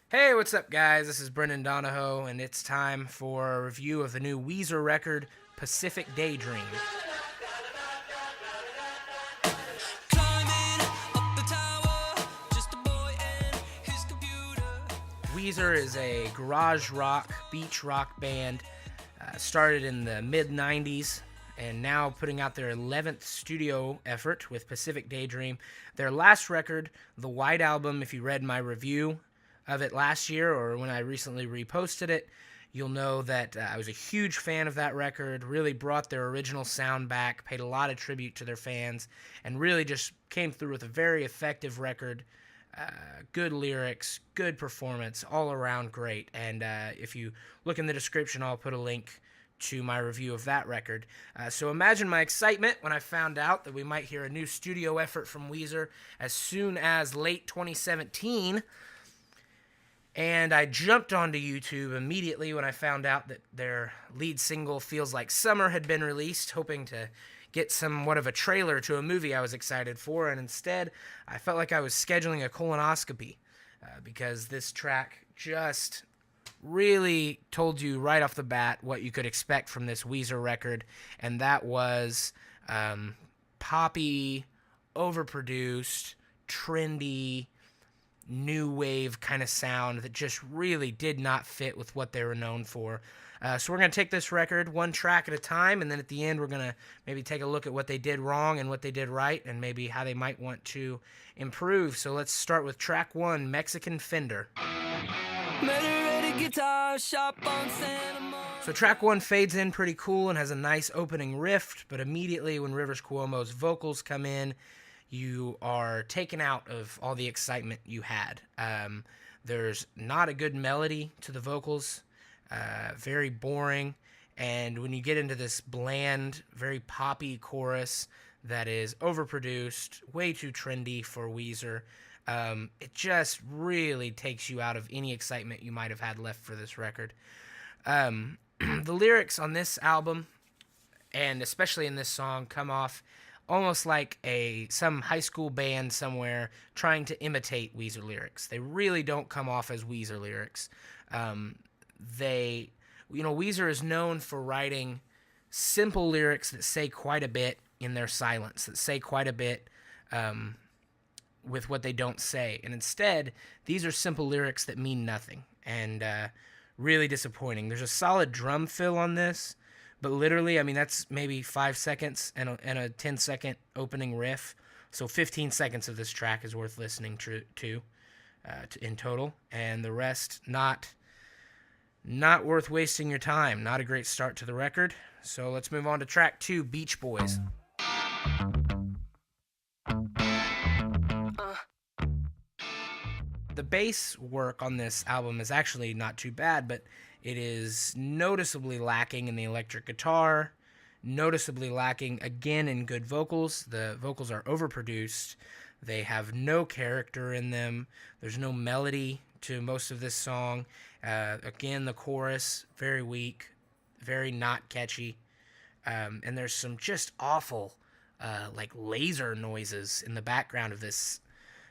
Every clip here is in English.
Hey, what's up, guys? This is Brendan Donahoe, and it's time for a review of the new Weezer record, Pacific Daydream. Weezer is a garage rock, beach rock band, started in the mid 90s, and now putting out their 11th studio effort with Pacific Daydream. Their last record, the White Album, if you read my review of it last year or when I recently reposted it, you'll know that I was a huge fan of that record, really brought their original sound back, paid a lot of tribute to their fans, and really just came through with a very effective record. Good lyrics, good performance, all around great. And if you look in the description, I'll put a link to my review of that record. So imagine my excitement when I found out that we might hear a new studio effort from Weezer as soon as late 2017. And I jumped onto YouTube immediately when I found out that their lead single, Feels Like Summer, had been released, hoping to get somewhat of a trailer to a movie I was excited for. And instead, I felt like I was scheduling a colonoscopy because this track just really told you right off the bat what you could expect from this Weezer record. And that was poppy, overproduced, trendy, new wave kind of sound that just really did not fit with what they were known for. So we're going to take this record one track at a time, and then at the end we're going to maybe take a look at what they did wrong and what they did right, and maybe how they might want to improve. So let's start with track one, Mexican Fender. So track one fades in pretty cool and has a nice opening riff, but immediately when Rivers Cuomo's vocals come in, you are taken out of all the excitement you had. There's not a good melody to the vocals, very boring, and when you get into this bland, very poppy chorus that is overproduced, way too trendy for Weezer, it just really takes you out of any excitement you might have had left for this record. The lyrics on this album, and especially in this song, come off almost like some high school band somewhere trying to imitate Weezer lyrics. They really don't come off as Weezer lyrics. Weezer is known for writing simple lyrics that say quite a bit in their silence, that say quite a bit with what they don't say. And instead, these are simple lyrics that mean nothing, and really disappointing. There's a solid drum fill on this, but literally, I mean, that's maybe 5 seconds and a 10-second opening riff. So 15 seconds of this track is worth listening to in total. And the rest, not worth wasting your time. Not a great start to the record. So let's move on to track two, Beach Boys. The bass work on this album is actually not too bad, but it is noticeably lacking in the electric guitar, noticeably lacking again in good vocals. The vocals are overproduced. They have no character in them. There's no melody to most of this song. Again, the chorus, very weak, very not catchy. And there's some just awful like laser noises in the background of this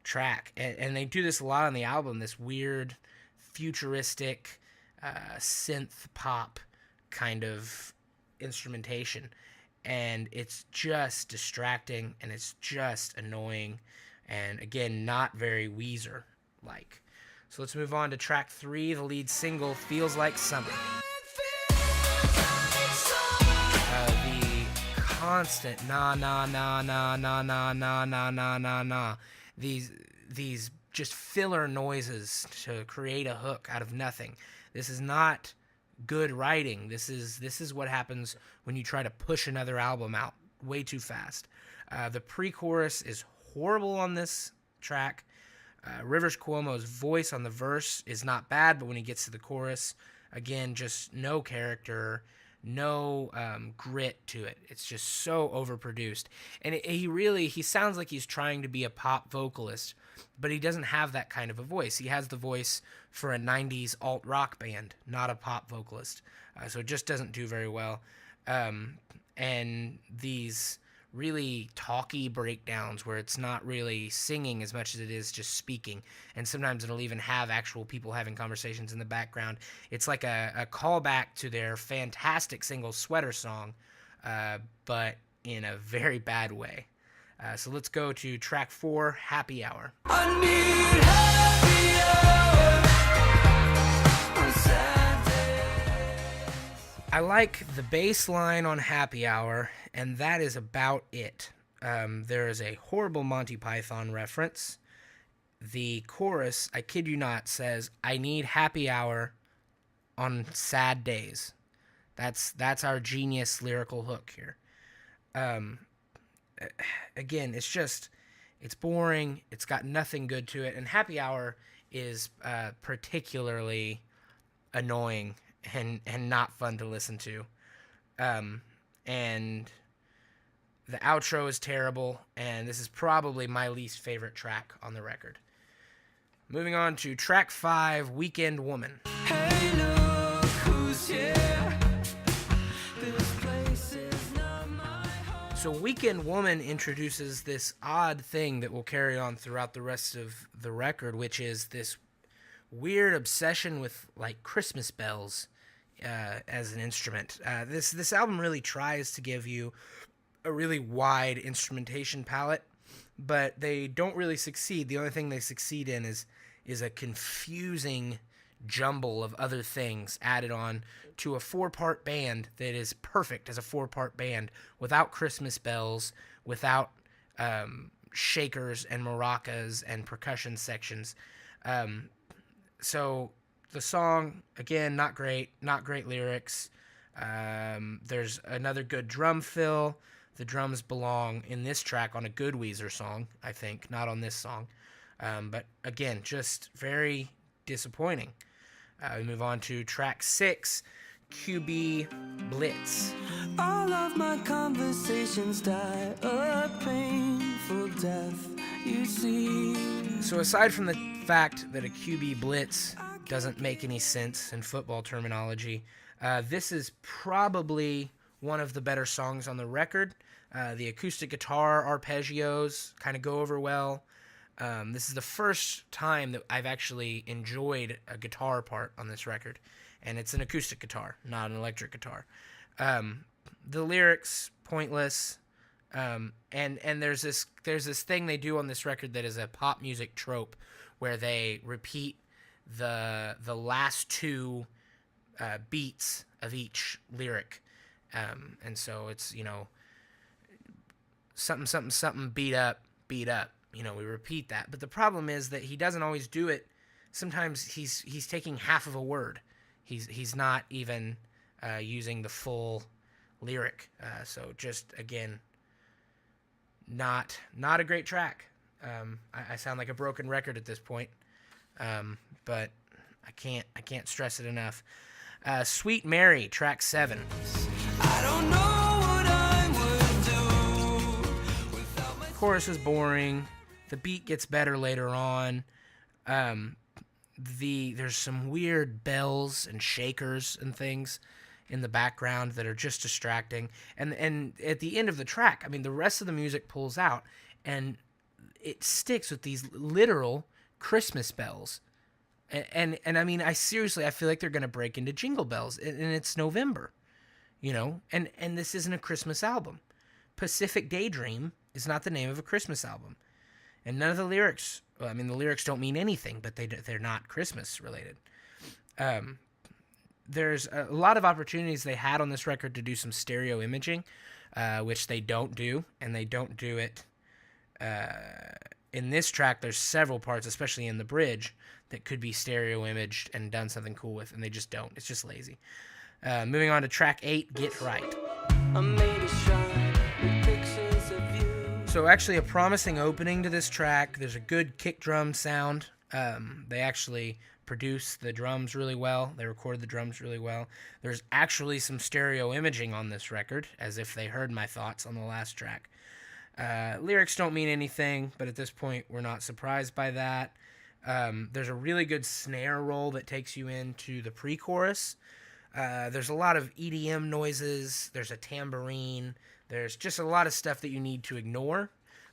track. And they do this a lot on the album, this weird, futuristic, synth pop kind of instrumentation, and it's just distracting and it's just annoying, and again, not very Weezer like. So let's move on to track three, the lead single, Feels Like Summer. The constant na na na na na na na na na na na, these just filler noises to create a hook out of nothing. This is not good writing. This is what happens when you try to push another album out way too fast. The pre-chorus is horrible on this track. Rivers Cuomo's voice on the verse is not bad, but when he gets to the chorus, again, just no character, no grit to it. It's just so overproduced. And he sounds like he's trying to be a pop vocalist, but he doesn't have that kind of a voice. He has the voice for a 90s alt-rock band, not a pop vocalist. So it just doesn't do very well. And these really talky breakdowns where it's not really singing as much as it is just speaking. And sometimes it'll even have actual people having conversations in the background. It's like a callback to their fantastic single Sweater Song, but in a very bad way. So let's go to track 4, Happy Hour. I need happy hour on Saturdays. I like the bass line on Happy Hour, and that is about it. There is a horrible Monty Python reference. The chorus, I kid you not, says, "I need happy hour on sad days." That's our genius lyrical hook here. Again, it's boring. It's got nothing good to it, and Happy Hour is particularly annoying and not fun to listen to. And the outro is terrible, and this is probably my least favorite track on the record. Moving on to track 5, Weekend Woman. Hey, look who's here. This place is not my home. So Weekend Woman introduces this odd thing that will carry on throughout the rest of the record, which is this weird obsession with like Christmas bells as an instrument. This album really tries to give you a really wide instrumentation palette, but they don't really succeed. The only thing they succeed in is a confusing jumble of other things added on to a 4-part band that is perfect as a 4-part band without Christmas bells, without shakers and maracas and percussion sections. So the song, again, not great lyrics. There's another good drum fill. The drums belong in this track on a good Weezer song, I think, not on this song. But again, just very disappointing. We move on to track 6, QB Blitz. All of my conversations die a painful death, you see. So aside from the fact that a QB Blitz doesn't make any sense in football terminology, this is probably one of the better songs on the record. The acoustic guitar arpeggios kind of go over well. This is the first time that I've actually enjoyed a guitar part on this record, and it's an acoustic guitar, not an electric guitar. The lyrics, pointless, and there's this thing they do on this record that is a pop music trope where they repeat the last 2 beats of each lyric, and so it's, you know, something something something beat up. You know, we repeat that. But the problem is that he doesn't always do it. Sometimes he's taking half of a word. He's not even using the full lyric. So just, again, not a great track. I sound like a broken record at this point. But I can't stress it enough. Sweet Mary, track 7. I don't know what I would do without my Chorus is boring. The beat gets better later on. There's some weird bells and shakers and things in the background that are just distracting. And at the end of the track, I mean, the rest of the music pulls out, and it sticks with these literal Christmas bells. And I mean, I feel like they're going to break into Jingle Bells, and it's November, you know? And this isn't a Christmas album. Pacific Daydream is not the name of a Christmas album. And none of the lyrics, well, I mean, the lyrics don't mean anything, but they're not Christmas related. There's a lot of opportunities they had on this record to do some stereo imaging, which they don't do, and they don't do it. In this track, there's several parts, especially in the bridge, that could be stereo imaged and done something cool with, and they just don't. It's just lazy. Moving on to track 8, Get Right. I made a shot with pictures of you. So actually a promising opening to this track. There's a good kick drum sound. They actually produce the drums really well. They record the drums really well. There's actually some stereo imaging on this record, as if they heard my thoughts on the last track. Lyrics don't mean anything, but at this point we're not surprised by that. There's a really good snare roll that takes you into the pre-chorus. There's a lot of EDM noises. There's a tambourine. There's just a lot of stuff that you need to ignore.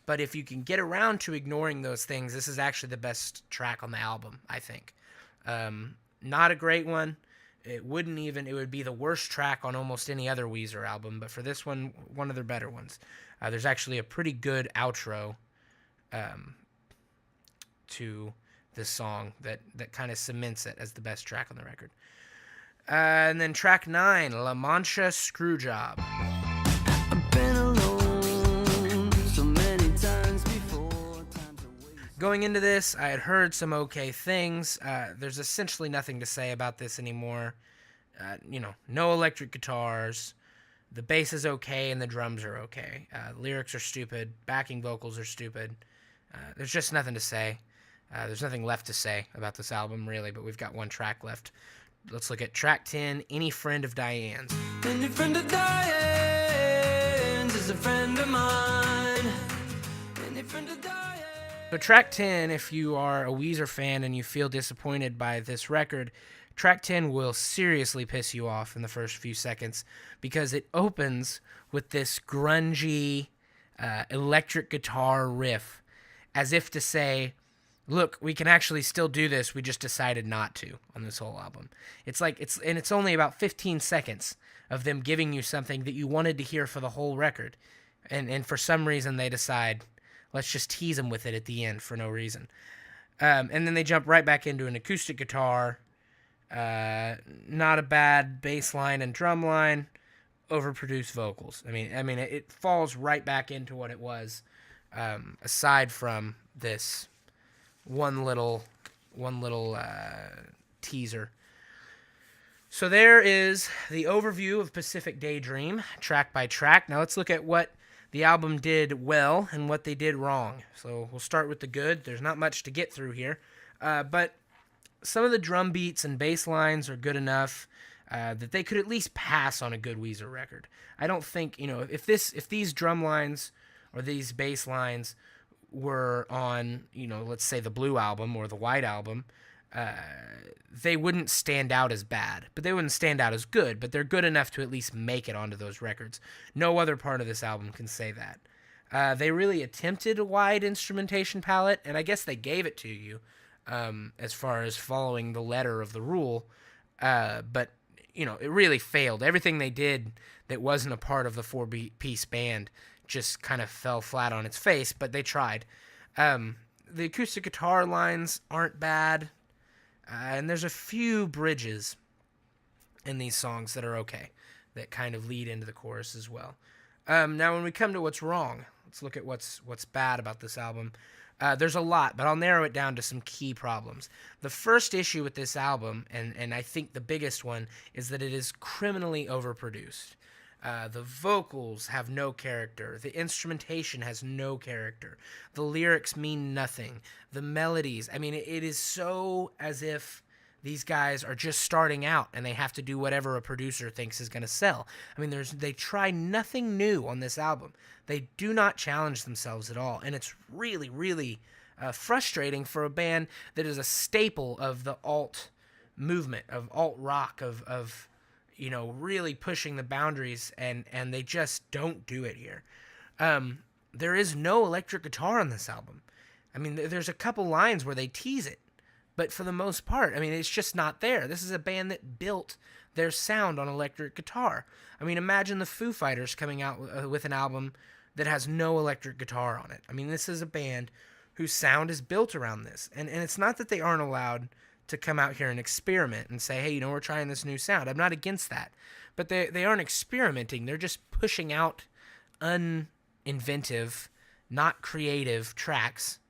But if you can get around to ignoring those things, this is actually the best track on the album, I think. Not a great one. It would be the worst track on almost any other Weezer album, but for this one of their better ones. There's actually a pretty good outro to this song that kind of cements it as the best track on the record. And then track 9, La Mancha Screwjob. I've been alone so many times before. Going into this, I had heard some okay things. There's essentially nothing to say about this anymore. No electric guitars. The bass is okay and the drums are okay. Lyrics are stupid. Backing vocals are stupid. There's just nothing to say. There's nothing left to say about this album, really, but we've got one track left. Let's look at track 10, Any Friend of Diane's. Any friend of Diane's is a friend of mine. Any friend of Diane's. So track 10, if you are a Weezer fan and you feel disappointed by this record, track 10 will seriously piss you off in the first few seconds because it opens with this grungy electric guitar riff as if to say, look, we can actually still do this. We just decided not to on this whole album. It's only about 15 seconds of them giving you something that you wanted to hear for the whole record. And for some reason they decide, let's just tease them with it at the end for no reason. And then they jump right back into an acoustic guitar. Not a bad bass line and drum line. Overproduced vocals. I mean, it falls right back into what it was. Aside from this one little teaser. So there is the overview of Pacific Daydream, track by track. Now let's look at what the album did well and what they did wrong. So we'll start with the good. There's not much to get through here, but some of the drum beats and bass lines are good enough that they could at least pass on a good Weezer record. I don't think, if these drum lines or these bass lines were on, let's say the Blue album or the White album, they wouldn't stand out as bad, but they wouldn't stand out as good, but they're good enough to at least make it onto those records. No other part of this album can say that. They really attempted a wide instrumentation palette, and I guess they gave it to you as far as following the letter of the rule, but it really failed. Everything they did that wasn't a part of the four-piece band just kind of fell flat on its face, but they tried. The acoustic guitar lines aren't bad, and there's a few bridges in these songs that are okay, that kind of lead into the chorus as well. Now, when we come to what's wrong, let's look at what's bad about this album. There's a lot, but I'll narrow it down to some key problems. The first issue with this album, and I think the biggest one, is that it is criminally overproduced. The vocals have no character. The instrumentation has no character. The lyrics mean nothing. The melodies, it is so as if these guys are just starting out and they have to do whatever a producer thinks is going to sell. They try nothing new on this album. They do not challenge themselves at all, and it's really, really frustrating for a band that is a staple of the alt movement, of alt rock, of really pushing the boundaries, and they just don't do it here. There is no electric guitar on this album. There's a couple lines where they tease it, but for the most part, it's just not there. This is a band that built their sound on electric guitar. Imagine the Foo Fighters coming out with an album that has no electric guitar on it. This is a band whose sound is built around this, and it's not that they aren't allowed to come out here and experiment and say, hey, we're trying this new sound. I'm not against that. But they aren't experimenting. They're just pushing out uninventive, not creative tracks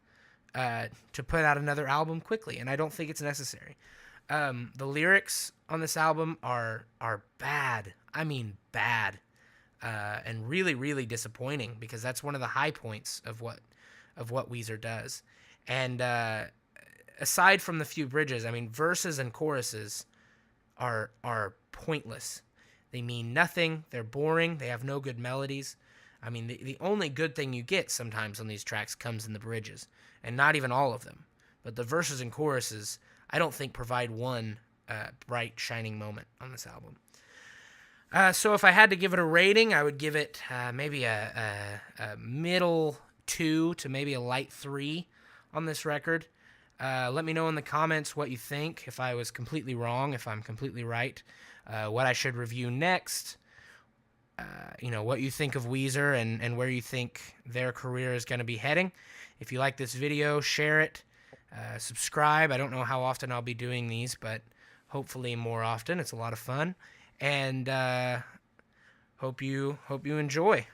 to put out another album quickly, and I don't think it's necessary. The lyrics on this album are bad. Bad. And really, really disappointing, because that's one of the high points of what Weezer does. And aside from the few bridges, verses and choruses are pointless. They mean nothing. They're boring. They have no good melodies. The only good thing you get sometimes on these tracks comes in the bridges, and not even all of them. But the verses and choruses, I don't think, provide one bright, shining moment on this album. So if I had to give it a rating, I would give it maybe a middle 2 to maybe a light 3 on this record. Let me know in the comments what you think, if I was completely wrong, if I'm completely right, what I should review next, what you think of Weezer and where you think their career is going to be heading. If you like this video, share it, subscribe. I don't know how often I'll be doing these, but hopefully more often. It's a lot of fun. And hope you enjoy.